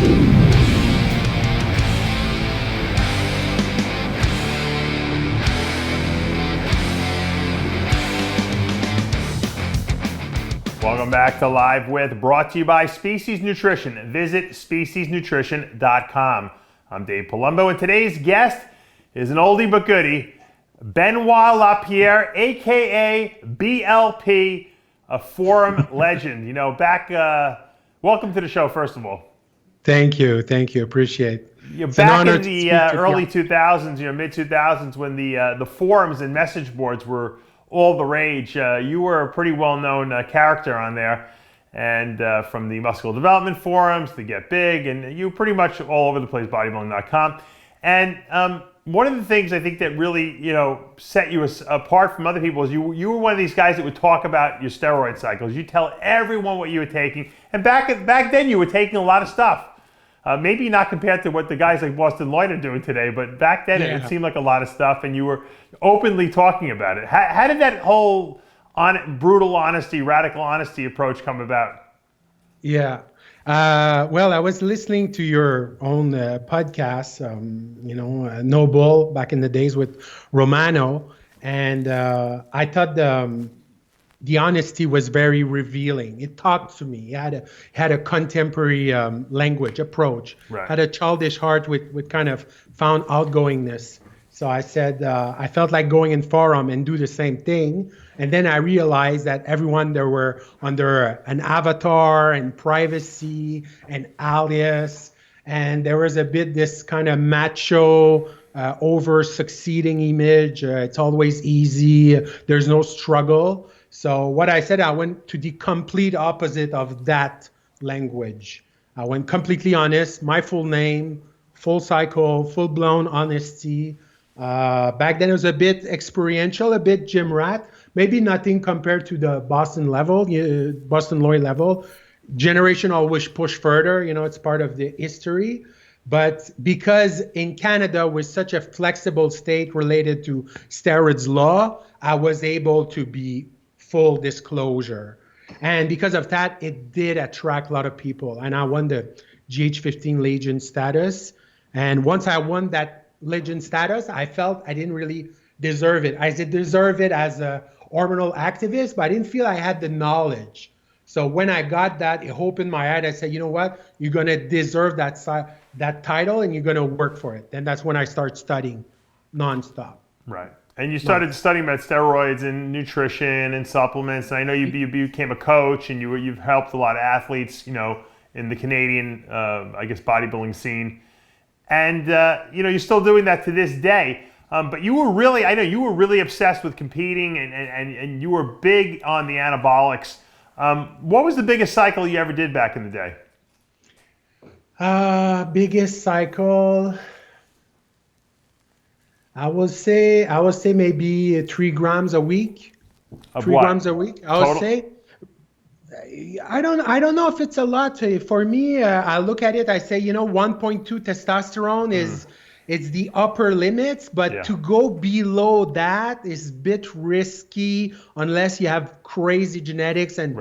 Welcome back to Live With, brought to you by Species Nutrition. Visit speciesnutrition.com. I'm Dave Palumbo, and today's guest is an oldie but goodie, Benoit LaPierre, aka BLP, a forum legend. You know, welcome to the show, first of all. Thank you, appreciate it. You're back in the early 2000s, mid 2000s, when the forums and message boards were all the rage. You were a pretty well-known character on there, and from the muscular development forums to GetBig, and you were pretty much all over the place, bodybuilding.com. And one of the things I think that really, set you apart from other people is you were one of these guys that would talk about your steroid cycles. You tell everyone what you were taking, and back then you were taking a lot of stuff. Maybe not compared to what the guys like Boston Lloyd are doing today, but back then it seemed like a lot of stuff, and you were openly talking about it. How did that whole brutal honesty, radical honesty approach come about? Yeah. Well, I was listening to your own podcast, Noble, back in the days with Romano, and I thought the honesty was very revealing. It talked to me. It had a contemporary language approach. Right. Had a childish heart with kind of found outgoingness. So I said I felt like going in forum and do the same thing. And then I realized that everyone there were under an avatar and privacy and alias, and there was a bit this kind of macho, over succeeding image. It's always easy. There's no struggle. So what I said, I went to the complete opposite of that language. I went completely honest, my full name, full cycle, full-blown honesty. Back then it was a bit experiential, a bit gym rat, maybe nothing compared to the Boston Lloyd level. Generation always push further, it's part of the history. But because in Canada we're such a flexible state related to steroids law, I was able to be full disclosure. And because of that, it did attract a lot of people. And I won the GH15 Legion status. And once I won that Legion status, I felt I didn't really deserve it. I did deserve it as a hormonal activist, but I didn't feel I had the knowledge. So when I got that, it opened my eye. I said, you know what? You're going to deserve that title, and you're going to work for it. And that's when I started studying nonstop. Right. And you started studying about steroids and nutrition and supplements. And I know you became a coach, and you've helped a lot of athletes, in the Canadian, bodybuilding scene. And, you're still doing that to this day. But you were really obsessed with competing, and you were big on the anabolics. What was the biggest cycle you ever did back in the day? Biggest cycle, I would say maybe 3 grams a week. Of 3 what? grams a week. I would say. I don't know if it's a lot. For me, I look at it. I say, 1.2 testosterone is it's the upper limits, but to go below that is a bit risky unless you have crazy genetics and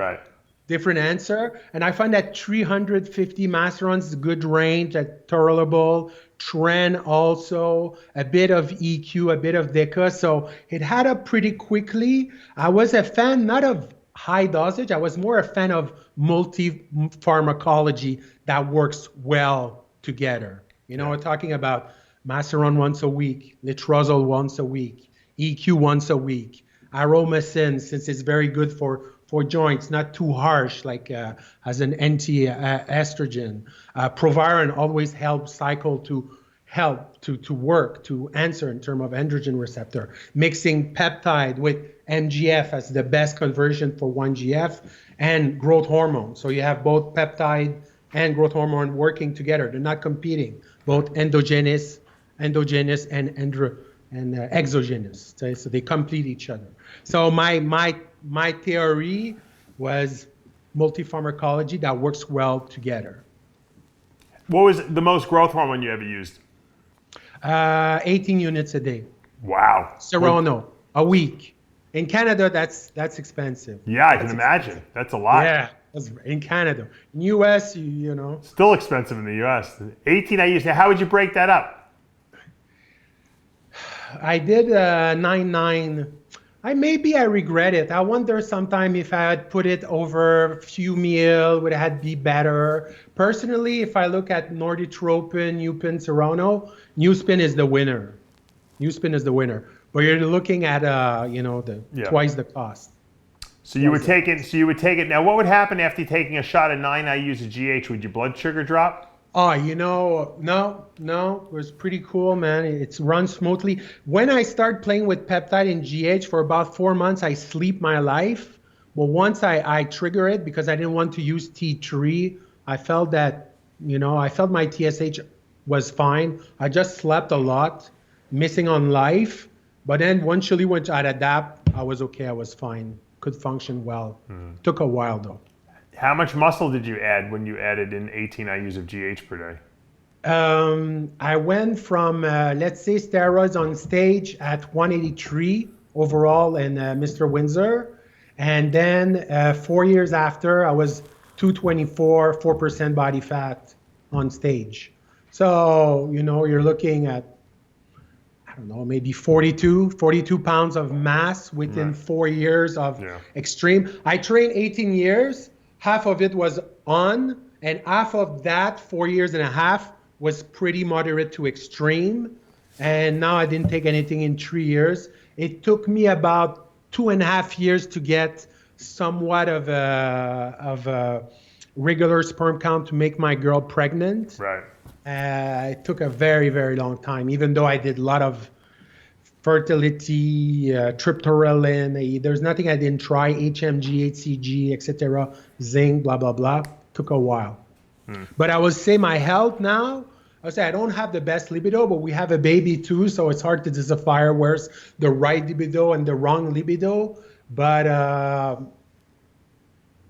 different answer. And I find that 350 masterons is a good range, at tolerable. Tren also, a bit of EQ, a bit of DECA. So it had up pretty quickly. I was a fan, not of high dosage. I was more a fan of multi-pharmacology that works well together. We're talking about Masteron once a week, Letrozole once a week, EQ once a week, Aromacin, since it's very good for joints, not too harsh, like as an anti-estrogen. Proviron always helps cycle to work, to answer in terms of androgen receptor. Mixing peptide with MGF as the best conversion for 1GF, and growth hormone. So you have both peptide and growth hormone working together. They're not competing, both endogenous and exogenous. So they complete each other. So my theory was multi-pharmacology that works well together. What was the most growth hormone you ever used? 18 units a day. Wow. Serono, a week. In Canada, that's expensive. Yeah, I can imagine. That's a lot. Yeah, was in Canada. In US, you know. Still expensive in the US. 18 IUs. Now, how would you break that up? I did 9-9. I regret it. I wonder sometime if I had put it over a few meal, would it had be better. Personally, if I look at Norditropin, Newpin, Serrano, Newspin is the winner. Newspin is the winner. But you're looking at twice the cost. So you would take it. So you would take it. Now, what would happen after taking a shot of 9 IUs of GH? Would your blood sugar drop? Oh, no. It was pretty cool, man. It's run smoothly. When I start playing with peptide and GH for about 4 months, I sleep my life. But once I trigger it, because I didn't want to use T3, I felt that, I felt my TSH was fine. I just slept a lot, missing on life. But then once I'd adapt, I was okay. I was fine. Could function well. Took a while, though. How much muscle did you add when you added in 18 IUs of GH per day? I went from, let's say, steroids on stage at 183 overall in Mr. Windsor. And then 4 years after, I was 224, 4% body fat on stage. So, you're looking at, I don't know, maybe 42 pounds of mass within 4 years of extreme. I trained 18 years. Half of it was on, and half of that, 4 years and a half, was pretty moderate to extreme. And now I didn't take anything in 3 years. It took me about 2.5 years to get somewhat of a regular sperm count to make my girl pregnant. Right. It took a very, very long time, even though I did a lot of fertility, triptorelin. There's nothing I didn't try, HMG, HCG, etc., zinc, blah, blah, blah. Took a while. But I would say my health now, I would say I don't have the best libido, but we have a baby too, so it's hard to decipher where's the right libido and the wrong libido. But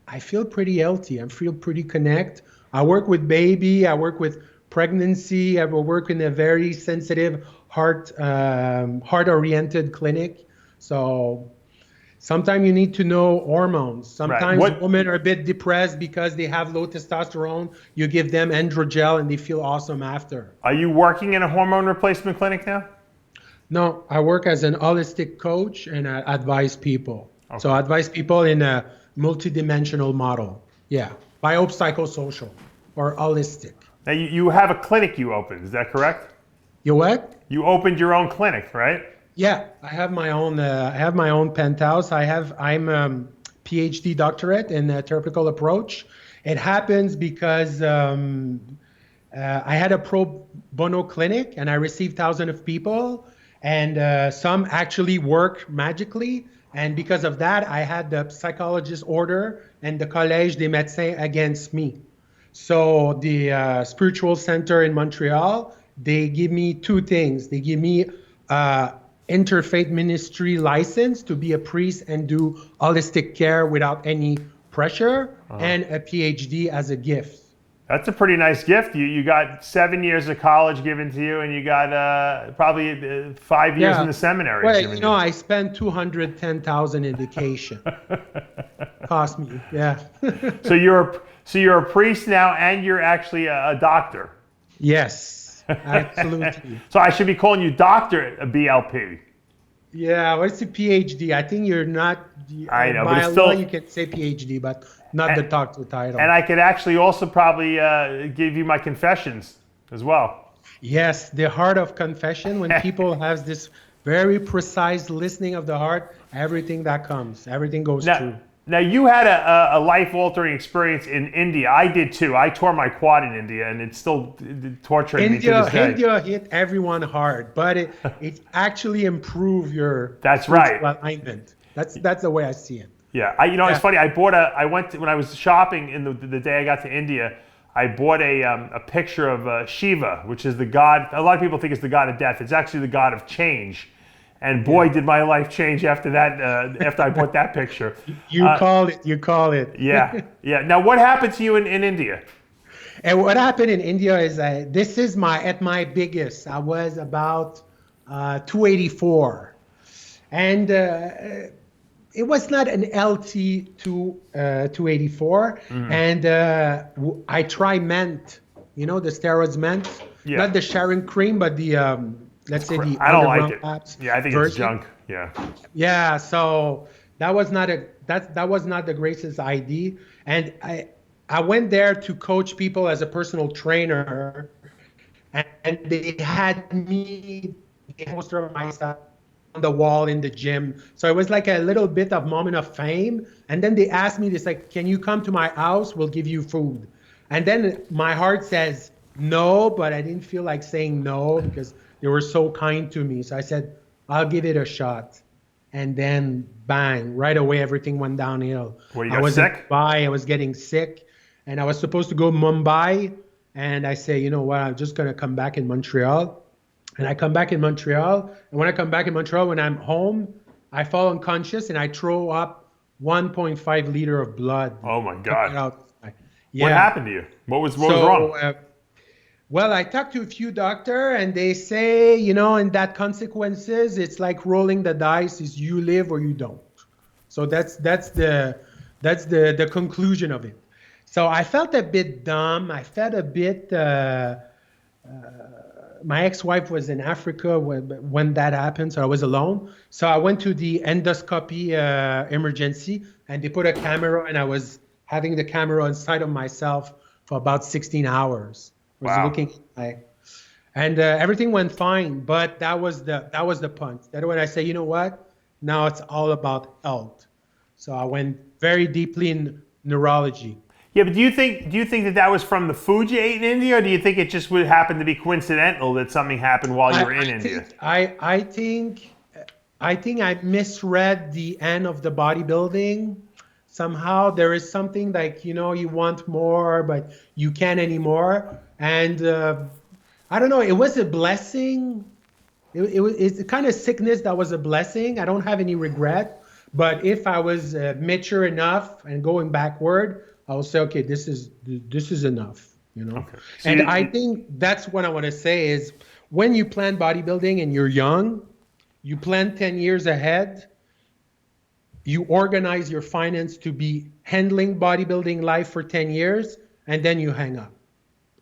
I feel pretty healthy. I feel pretty connected. I work with baby. I work with pregnancy. I will work in a very sensitive heart-oriented clinic. So sometimes you need to know hormones. Sometimes women are a bit depressed because they have low testosterone. You give them androgel and they feel awesome after. Are you working in a hormone replacement clinic now? No, I work as an holistic coach and I advise people. Okay. So I advise people in a multidimensional model. Yeah, biopsychosocial or holistic. Now you have a clinic you opened, is that correct? You what? You opened your own clinic, right? Yeah, I have my own. I have my own penthouse. I'm PhD doctorate in therapeutical approach. It happens because I had a pro bono clinic and I received thousands of people, and some actually work magically. And because of that, I had the psychologist order and the Collège des Médecins against me. So the spiritual center in Montreal, they give me two things. They give me interfaith ministry license to be a priest and do holistic care without any pressure, and a PhD as a gift. That's a pretty nice gift. You got 7 years of college given to you, and you got probably 5 years in the seminary. Well, I spent $210,000 in vacation. Cost me, yeah. So you're a priest now, and you're actually a doctor. Yes, absolutely. So I should be calling you Doctor BLP. Yeah, what's the PhD? I think you're not. I know, by but law you can say PhD, but not the doctor title. And I could actually also probably give you my confessions as well. Yes, the heart of confession. When people have this very precise listening of the heart, everything that comes, everything goes through. Now, you had a life-altering experience in India. I did too. I tore my quad in India, and it's still torturing me to this day. India hit everyone hard, but it actually improved your alignment. That's the way I see it. Yeah, it's funny. when I was shopping in the day I got to India, I bought a picture of Shiva, which is the god. A lot of people think it's the god of death. It's actually the god of change. And boy, did my life change after that. After I bought that picture, you call it. Yeah. Now, what happened to you in India? And what happened in India is this is at my biggest. I was about 284, and it was not an LT 284, and I try Ment, the steroids Ment, Yeah. not the Sharon cream, but the let's say the I don't like underground it. labs Yeah, I think it's version. junk. Yeah. Yeah, so that was not the greatest ID, and I went there to coach people as a personal trainer, and they had me the poster of myself on the wall in the gym. So it was like a little bit of moment of fame. And then they asked me this, like, can you come to my house? We'll give you food. And then my heart says no, but I didn't feel like saying no because they were so kind to me. So I said, I'll give it a shot. And then bang, right away, everything went downhill. Well, you I got was sick? in Mumbai, I was getting sick, and I was supposed to go to Mumbai. And I say, you know what, I'm just going to come back in Montreal. And I come back in Montreal. And when I come back in Montreal, when I'm home, I fall unconscious and I throw up 1.5 liter of blood. Oh my God. Yeah. What happened to you? What was wrong? Well, I talked to a few doctors and they say, in that consequences, it's like rolling the dice, is you live or you don't. So that's the conclusion of it. So I felt a bit dumb. I felt a bit, my ex-wife was in Africa when that happened, so I was alone. So I went to the endoscopy emergency, and they put a camera, and I was having the camera inside of myself for about 16 hours. I was looking and everything went fine, but that was the punch. That when I say, you know what, now it's all about health. So I went very deeply in neurology. Yeah, but do you think that was from the food you ate in India, or do you think it just would happen to be coincidental that something happened while you were in India? I think I misread the end of the bodybuilding. Somehow there is something like, you want more, but you can't anymore. And I don't know, it was a blessing. It's a kind of sickness that was a blessing. I don't have any regret. But if I was mature enough and going backward, I will say, okay, this is enough, Okay. So and I think that's what I want to say is when you plan bodybuilding and you're young, you plan 10 years ahead, you organize your finance to be handling bodybuilding life for 10 years, and then you hang up.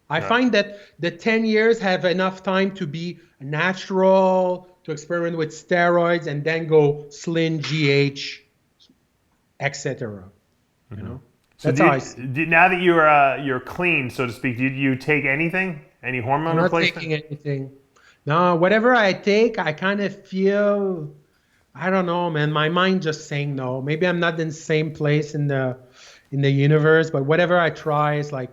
I find that the 10 years have enough time to be natural, to experiment with steroids, and then go slim, GH, etc. So that's how I see it. Now that you're clean, so to speak, do you take anything? Any hormone replacement? I'm not taking anything. No, whatever I take, I kind of feel, I don't know, man. My mind just saying no. Maybe I'm not in the same place in the universe, but whatever I try is like,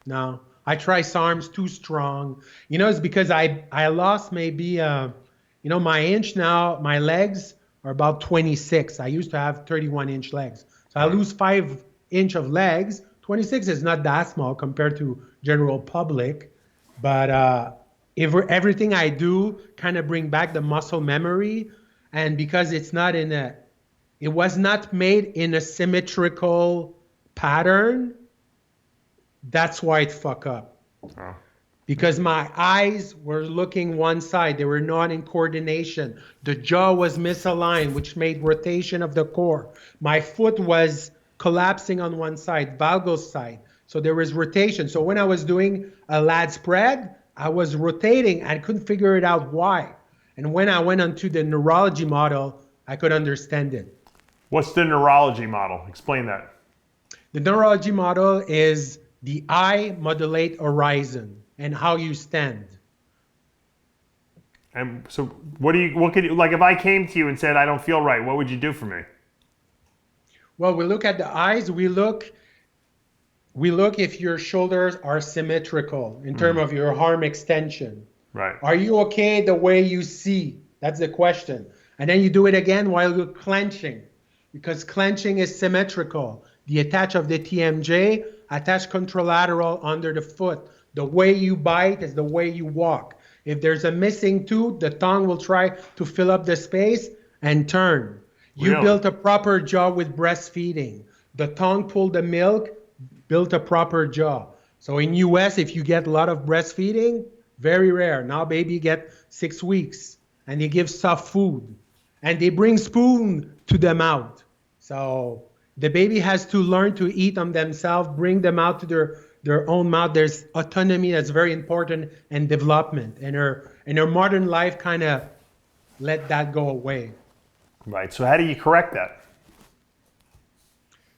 no. I try SARMs too strong. It's because I lost maybe, my inch now, my legs are about 26. I used to have 31-inch legs. So I lose 5 inch of legs. 26 is not that small compared to general public, but everything I do kind of bring back the muscle memory, and because it was not made in a symmetrical pattern, that's why it fuck up. Oh. Because my eyes were looking one side, they were not in coordination. The jaw was misaligned, which made rotation of the core. My foot was collapsing on one side, valgus side. So there was rotation. So when I was doing a lat spread, I was rotating. I couldn't figure it out why. And when I went onto the neurology model, I could understand it. What's the neurology model? Explain that. The neurology model is the eye modulate horizon and how you stand. And so what could you, like if I came to you and said, I don't feel right, what would you do for me? Well, we look at the eyes. We look if your shoulders are symmetrical in terms of your arm extension. Right. Are you okay the way you see? That's the question. And then you do it again while you're clenching, because clenching is symmetrical. The attach of the TMJ, attach contralateral under the foot. The way you bite is the way you walk. If there's a missing tooth, the tongue will try to fill up the space and turn. You built a proper jaw with breastfeeding. The tongue pulled the milk, built a proper jaw. So in US, if you get a lot of breastfeeding, very rare. Now baby get 6 weeks and they give soft food and they bring spoon to the mouth. So the baby has to learn to eat on themselves, bring them out to their own mouth. There's autonomy that's very important and development. And her modern life kind of let that go away. Right. So how do you correct that?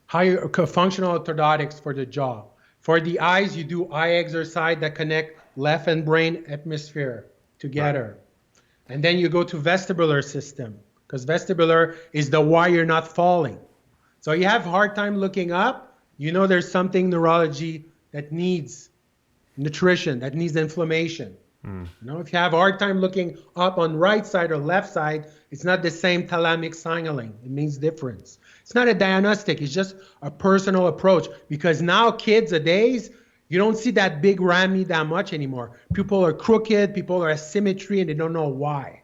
Higher functional orthodontics for the jaw. For the eyes, you do eye exercise that connect left and brain hemisphere together. Right. And then you go to vestibular system, because vestibular is the why you're not falling. So you have a hard time looking up, you know there's something neurology that needs nutrition, that needs inflammation. You know, if you have a hard time looking up on right side or left side, it's not the same thalamic signaling. It means difference. It's not a diagnostic, it's just a personal approach, because now kids nowadays, you don't see that big rami that much anymore. People are crooked, people are asymmetry, and they don't know why.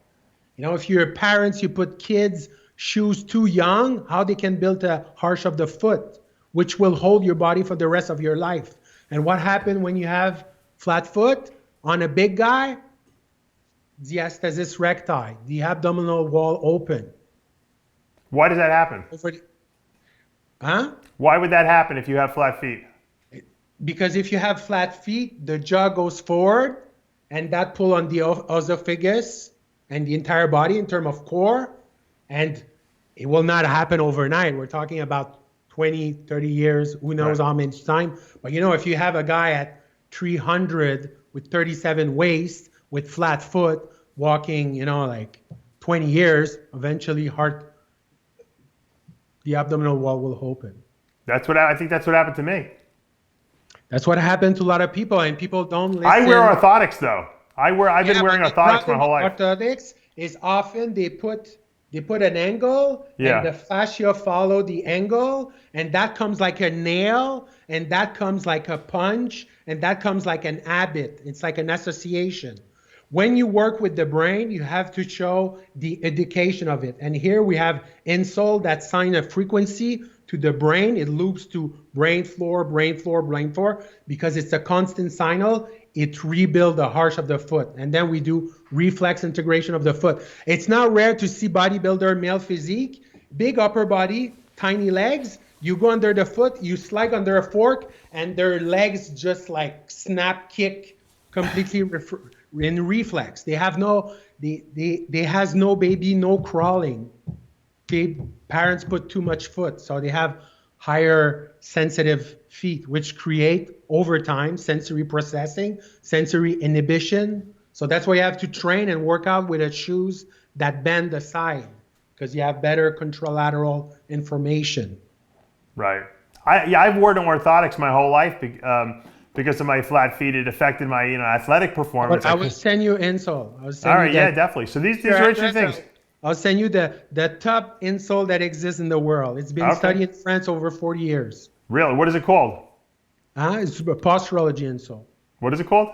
You know, if you're parents, you put kids' shoes too young, how they can build a arch of the foot, which will hold your body for the rest of your life. And what happens when you have flat foot on a big guy? Diastasis recti, the abdominal wall open. Why does that happen? Why would that happen if you have flat feet? Because if you have flat feet, the jaw goes forward, and that pull on the esophagus and the entire body in terms of core, and it will not happen overnight. We're talking about 20, 30 years, who knows how much time. But you know, if you have a guy at 300 with 37 waist, with flat foot, walking, you know, like 20 years, eventually the abdominal wall will open. I think that's what happened to me. That's what happened to a lot of people, and people don't listen. I wear orthotics though. I've been wearing orthotics my whole life. Orthotics is often they put an angle, and the fascia follow the angle, and that comes like a nail, and that comes like a punch, and that comes like an habit. It's like an association. When you work with the brain, you have to show the education of it. And here we have insole that sign a frequency to the brain. It loops to brain floor, brain floor, brain floor, because it's a constant signal. It rebuilds the arch of the foot. And then we do reflex integration of the foot. It's not rare to see bodybuilder male physique, big upper body, tiny legs. You go under the foot, you slide under a fork, and their legs just like snap kick completely in reflex. They have they has no baby, no crawling. Parents put too much foot, so they have higher sensitive feet, which create over time sensory processing, sensory inhibition. So that's why you have to train and work out with shoes that bend the side, because you have better contralateral information. Right. I've worn orthotics my whole life because of my flat feet. It affected my athletic performance. But I will send you insole. All right, yeah, definitely. So these are interesting things. I'll send you the top insole that exists in the world. It's been studied in France over 40 years. Really? What is it called? It's a posturology insole. What is it called?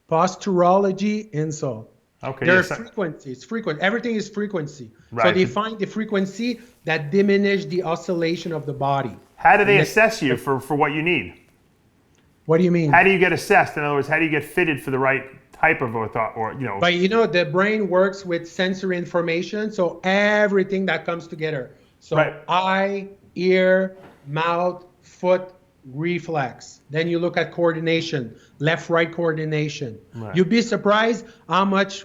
Posturology insole. Okay. There's frequency. It's frequent. Everything is frequency. Right. So they find the frequency that diminish the oscillation of the body. How do they assess you for what you need? What do you mean? How do you get assessed? In other words, how do you get fitted for the right type of But the brain works with sensory information, so everything that comes together. So eye, ear, mouth, foot, reflex. Then you look at coordination, left-right coordination. Right. You'd be surprised how much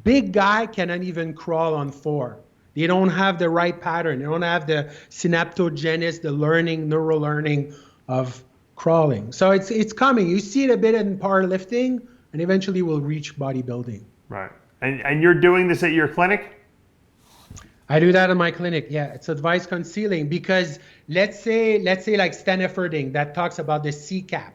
big guy cannot even crawl on 4. They don't have the right pattern. They don't have the synaptogenesis, the neural learning of crawling. So it's coming. You see it a bit in powerlifting, and eventually we'll reach bodybuilding. Right. And you're doing this at your clinic? I do that in my clinic. Yeah, it's advice concealing, because let's say like Stanfording that talks about the CPAP,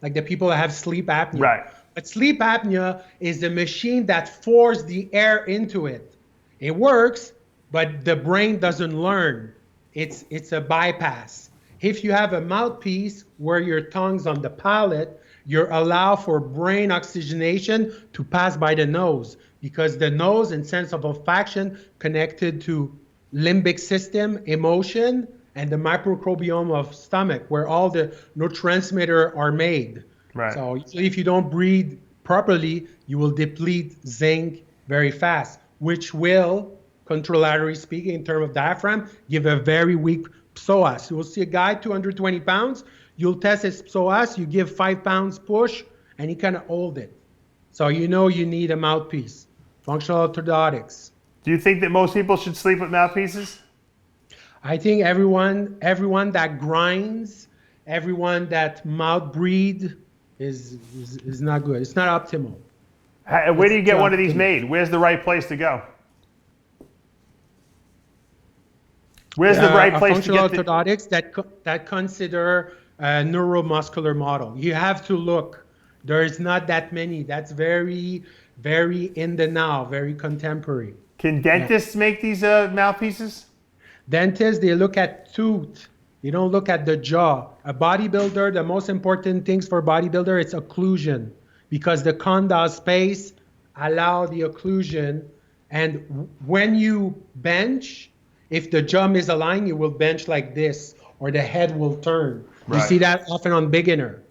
like the people that have sleep apnea. Right. But sleep apnea is a machine that forces the air into it. It works, but the brain doesn't learn. It's a bypass. If you have a mouthpiece where your tongue's on the palate, you're allowed for brain oxygenation to pass by the nose, because the nose and sense of olfaction connected to limbic system, emotion, and the microbiome of stomach, where all the neurotransmitters are made. Right. So if you don't breathe properly, you will deplete zinc very fast, which will contralaterally speaking, in terms of diaphragm, give a very weak psoas. You will see a guy 220 pounds, you'll test his psoas, you give 5 pounds push, and he kind of hold it. So you know you need a mouthpiece. Functional orthotics. Do you think that most people should sleep with mouthpieces? I think everyone that grinds, everyone that mouth breathe is not good. It's not optimal. Where do you get one of these made? Where's the right place to go? Where's the right place to get functional orthotics that consider a neuromuscular model. You have to look. There is not that many. That's very, very in the now, very contemporary. Can dentists make these mouthpieces? Dentists, they look at tooth. They don't look at the jaw. A bodybuilder, the most important things for a bodybuilder, it's occlusion, because the condyle space allow the occlusion. And when you bench, if the jaw is aligned, you will bench like this, or the head will turn. Right. You see that often on beginner.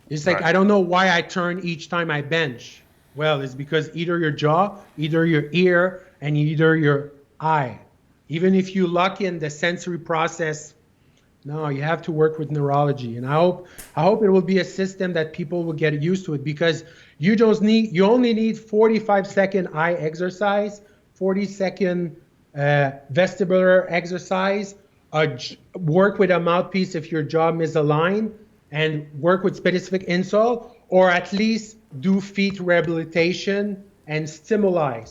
It's like, right. I don't know why I turn each time I bench. Well, it's because either your jaw, either your ear, and either your eye. Even if you lock in the sensory process, no, you have to work with neurology. And I hope it will be a system that people will get used to it, because you only need 45-second eye exercise, 40-second vestibular exercise, work with a mouthpiece if your jaw misaligned, and work with specific insole, or at least do feet rehabilitation and stimuli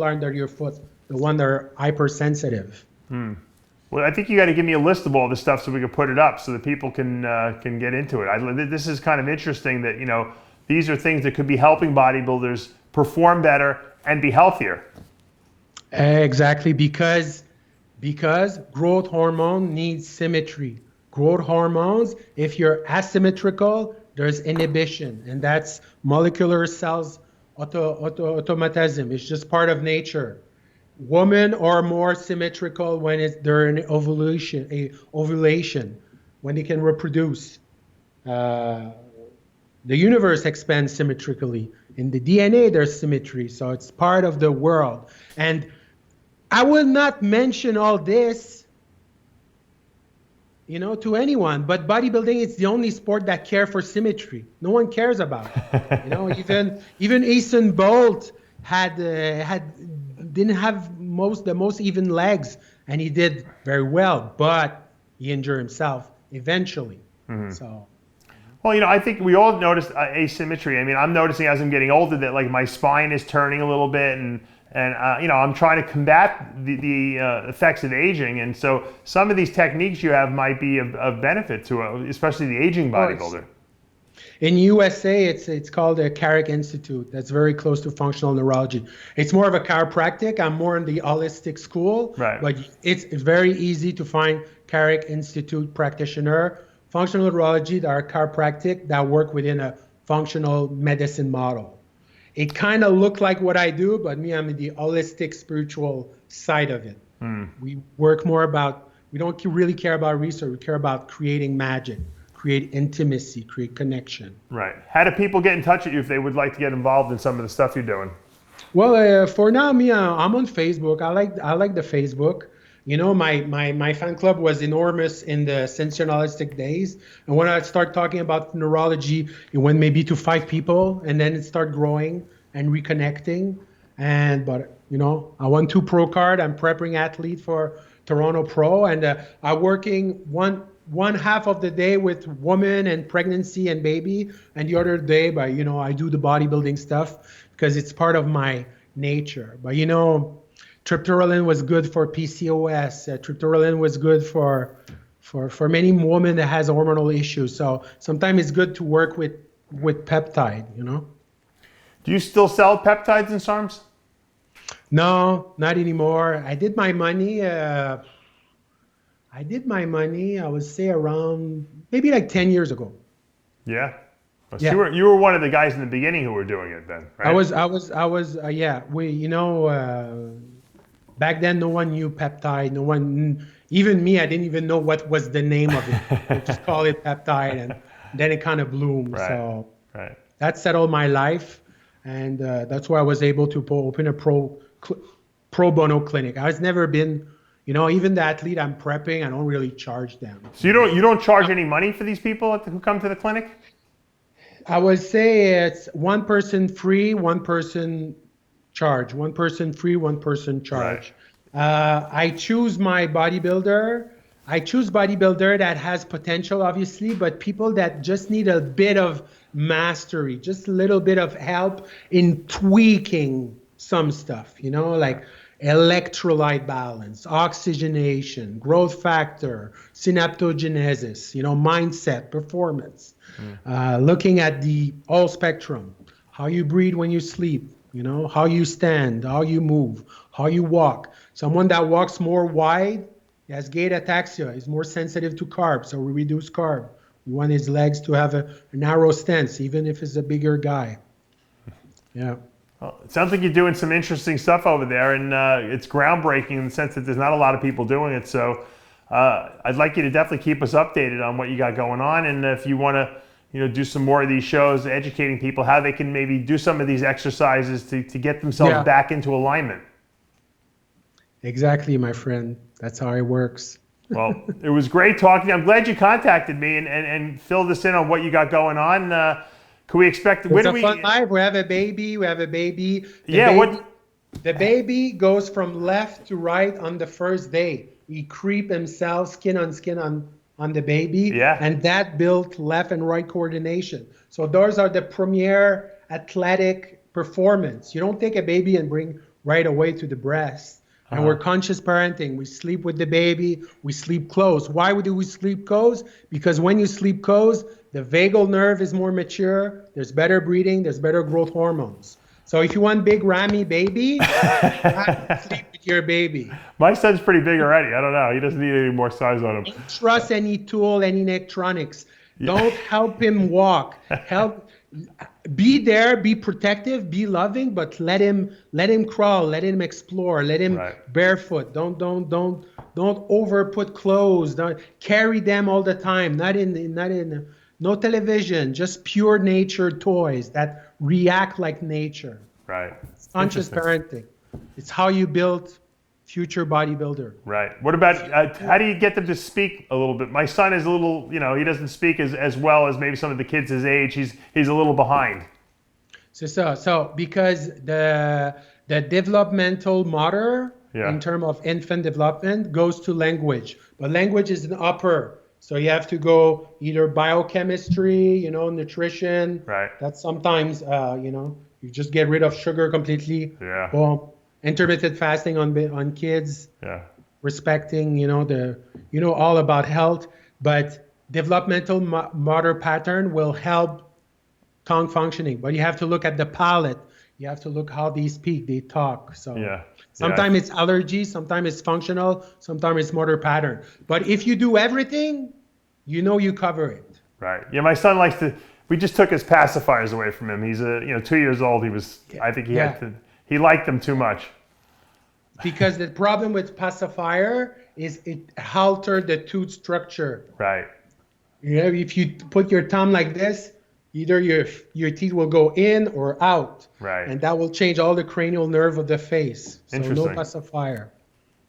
under your foot, the one that are hypersensitive. Well, I think you got to give me a list of all this stuff so we can put it up so that people can get into it. This is kind of interesting that, you know, these are things that could be helping bodybuilders perform better and be healthier. Exactly, because growth hormone needs symmetry. Growth hormones, if you're asymmetrical, there's inhibition, and that's molecular cells automatism. It's just part of nature. Women are more symmetrical when they're in ovulation, when they can reproduce. The universe expands symmetrically. In the DNA, there's symmetry, so it's part of the world. And I will not mention all this, you know, to anyone, but bodybuilding is the only sport that cares for symmetry. No one cares about it. You know, even Usain Bolt didn't have the most even legs, and he did very well, but he injured himself eventually. So. Well, you know, I think we all noticed asymmetry. I mean, I'm noticing as I'm getting older that like my spine is turning a little bit, and you know, I'm trying to combat the effects of aging, and so some of these techniques you have might be of benefit to especially the aging bodybuilder. In USA, it's called the Carrick Institute. That's very close to functional neurology. It's more of a chiropractic. I'm more in the holistic school, right. But it's very easy to find Carrick Institute practitioner, functional neurology that are chiropractic that work within a functional medicine model. It kind of look like what I do, but me, I'm in the holistic spiritual side of it. We work more about, we don't really care about research, we care about creating magic, create intimacy, create connection. Right. How do people get in touch with you if they would like to get involved in some of the stuff you're doing? Well, for now, me, I'm on Facebook. I like the Facebook. You know, my fan club was enormous in the sensationalistic days. And when I start talking about neurology, it went maybe to 5 people, and then it started growing and reconnecting. But, you know, I won 2 pro card. I'm prepping athlete for Toronto Pro. And I'm working one half of the day with women and pregnancy and baby. And the other day, you know, I do the bodybuilding stuff because it's part of my nature. But, you know, triptorelin was good for PCOS. Triptorelin was good for many women that has hormonal issues. So sometimes it's good to work with peptide, you know. Do you still sell peptides and SARMs? No, not anymore. I did my money, I would say around maybe like 10 years ago. Yeah. So yeah. You were one of the guys in the beginning who were doing it then, right? I was yeah. We, you know, back then, no one knew peptide. No one, even me, I didn't even know what was the name of it. I just call it peptide, and then it kind of bloomed. Right. So right. That settled my life, and that's why I was able to open a pro pro bono clinic. I've never been, even the athlete I'm prepping, I don't really charge them. So you don't charge any money for these people who come to the clinic? I would say it's one person free, one person charge. One person free, one person charge. Right. I choose my bodybuilder. I choose bodybuilder that has potential, obviously, but people that just need a bit of mastery, just a little bit of help in tweaking some stuff, like electrolyte balance, oxygenation, growth factor, synaptogenesis, mindset, performance, looking at the whole spectrum, how you breathe when you sleep, how you stand, how you move, how you walk. Someone that walks more wide, has gait ataxia, is more sensitive to carbs, so we reduce carb. We want his legs to have a narrow stance, even if it's a bigger guy. Yeah. Well, it sounds like you're doing some interesting stuff over there, and it's groundbreaking in the sense that there's not a lot of people doing it. So I'd like you to definitely keep us updated on what you got going on, and if you want to, do some more of these shows, educating people how they can maybe do some of these exercises to get themselves back into alignment. Exactly, my friend. That's how it works. Well, it was great talking to you. I'm glad you contacted me and filled us in on what you got going on. Can we expect? It's a fun life. We have a baby. The baby goes from left to right on the first day. He creep himself skin on skin on the baby, and that built left and right coordination. So those are the premier athletic performance. You don't take a baby and bring right away to the breast. And we're conscious parenting. We sleep with the baby. We sleep close. Why do we sleep close? Because when you sleep close, the vagal nerve is more mature. There's better breathing. There's better growth hormones. So if you want big Ramy baby, you have to sleep with your baby. My son's pretty big already. I don't know. He doesn't need any more size on him. Don't trust any tool, any electronics. Don't help him walk. Be there, be protective, be loving, but let him crawl, let him explore, let him barefoot. Don't over put clothes. Don't carry them all the time. Not in no television, just pure nature toys that react like nature. Right. It's conscious parenting. It's how you build future bodybuilder. Right. What about, how do you get them to speak a little bit? My son is a little, he doesn't speak as well as maybe some of the kids his age. He's a little behind. So because the developmental motor in terms of infant development goes to language, but language is an upper. So you have to go either biochemistry, nutrition. Right. That's sometimes, you just get rid of sugar completely. Yeah. Well, intermittent fasting on kids. Yeah. Respecting, all about health, but developmental motor pattern will help tongue functioning. But you have to look at the palate. You have to look how they speak, they talk. So sometimes it's allergy, sometimes it's functional, sometimes it's motor pattern. But if you do everything, you cover it. Right. Yeah, my son likes to. We just took his pacifiers away from him. He's 2 years old. I think he liked them too much. Because the problem with pacifier is it altered the tooth structure. Right. If you put your thumb like this, either your teeth will go in or out. Right. And that will change all the cranial nerve of the face. So no pacifier.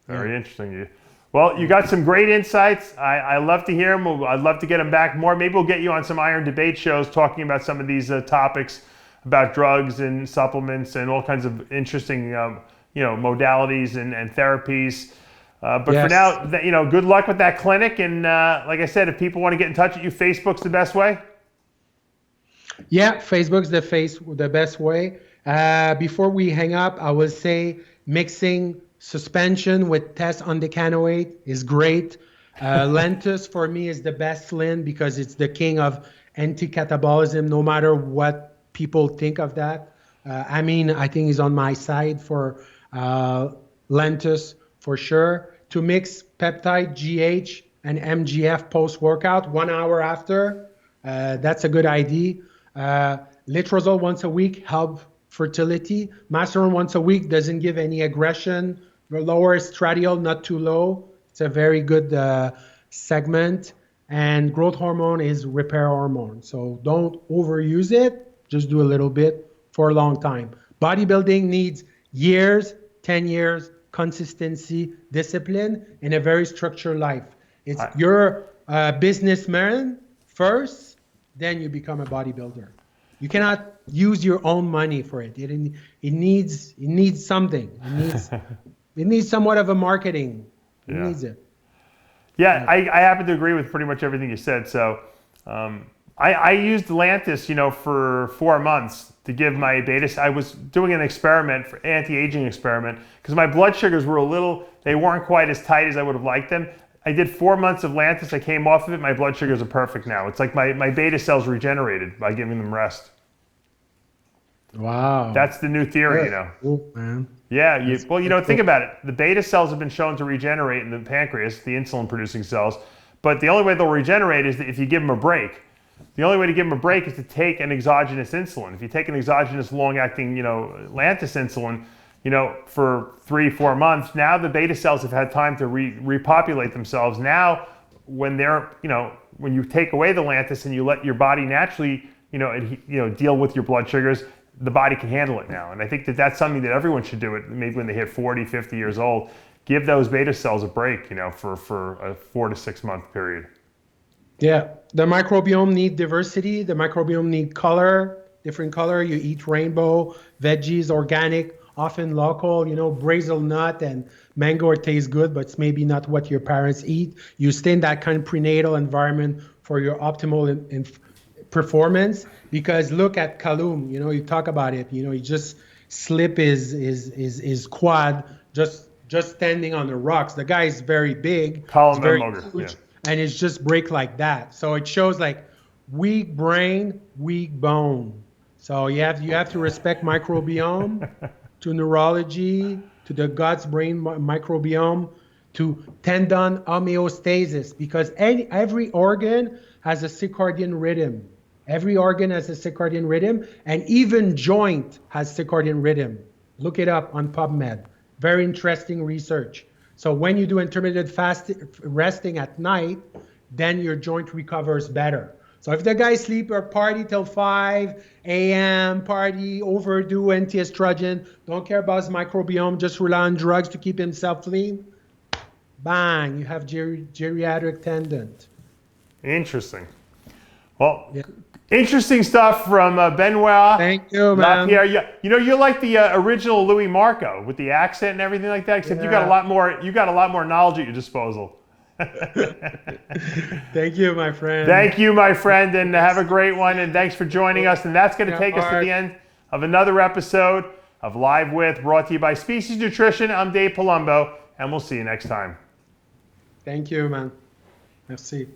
Very interesting. Well, you got some great insights. I love to hear them. I'd love to get them back more. Maybe we'll get you on some Iron Debate shows talking about some of these topics about drugs and supplements and all kinds of interesting modalities and therapies. But for now, good luck with that clinic. And like I said, if people want to get in touch with you, Facebook's the best way? Yeah, Facebook's the best way. Before we hang up, I will say mixing suspension with test undecanoate is great. Lentus for me is the best Lin because it's the king of anti-catabolism, no matter what people think of that. I think he's on my side for Lentus for sure. To mix peptide, GH, and MGF post-workout 1 hour after, that's a good idea. Letrozole once a week help fertility. Masteron once a week doesn't give any aggression. Lower estradiol, not too low. It's a very good segment. And growth hormone is repair hormone. So don't overuse it. Just do a little bit for a long time. Bodybuilding needs years, 10 years, consistency, discipline, and a very structured life. It's you're a businessman first, then you become a bodybuilder. You cannot use your own money for it. It needs something. It needs somewhat of a marketing. It needs it. Yeah, I happen to agree with pretty much everything you said. So I used Lantus, for 4 months to give my beta. I was doing an experiment, for anti-aging experiment, because my blood sugars were they weren't quite as tight as I would have liked them. I did 4 months of Lantus. I came off of it. My blood sugars are perfect now. It's like my beta cells regenerated by giving them rest. Wow. That's the new theory, Cool, man. Yeah, think about it. The beta cells have been shown to regenerate in the pancreas, the insulin-producing cells, but the only way they'll regenerate is if you give them a break. The only way to give them a break is to take an exogenous insulin. If you take an exogenous long-acting, Lantus insulin, for 3-4 months, now the beta cells have had time to repopulate themselves. Now, when they're, when you take away the Lantus and you let your body naturally, deal with your blood sugars, the body can handle it now. And I think that's something that everyone should do, maybe when they hit 40, 50 years old. Give those beta cells a break, for a 4 to 6 month period. Yeah, the microbiome need diversity. The microbiome need color, different color. You eat rainbow, veggies, organic, often local, Brazil nut and mango taste good, but it's maybe not what your parents eat. You stay in that kind of prenatal environment for your optimal performance. Because look at Calum, you talk about it, he just slip his quad just standing on the rocks. The guy is very big, very huge, and it's just break like that. So it shows like weak brain, weak bone. So you have to respect microbiome, to neurology, to the guts brain microbiome, to tendon homeostasis, because every organ has a circadian rhythm. Every organ has a circadian rhythm, and even joint has circadian rhythm. Look it up on PubMed. Very interesting research. So when you do intermittent resting at night, then your joint recovers better. So if the guy sleep or party till 5 a.m., party, overdo anti-estrogen, don't care about his microbiome, just rely on drugs to keep himself lean, bang, you have geriatric tendon. Interesting. Well, interesting stuff from Benoit. Thank you, man. LaPierre. You're like the original Louis Marco with the accent and everything like that. Except you got a lot more knowledge at your disposal. Thank you, my friend. Thank you, my friend, and have a great one. And thanks for joining us. And that's going to take us to the end of another episode of Live With, brought to you by Species Nutrition. I'm Dave Palumbo, and we'll see you next time. Thank you, man. Merci.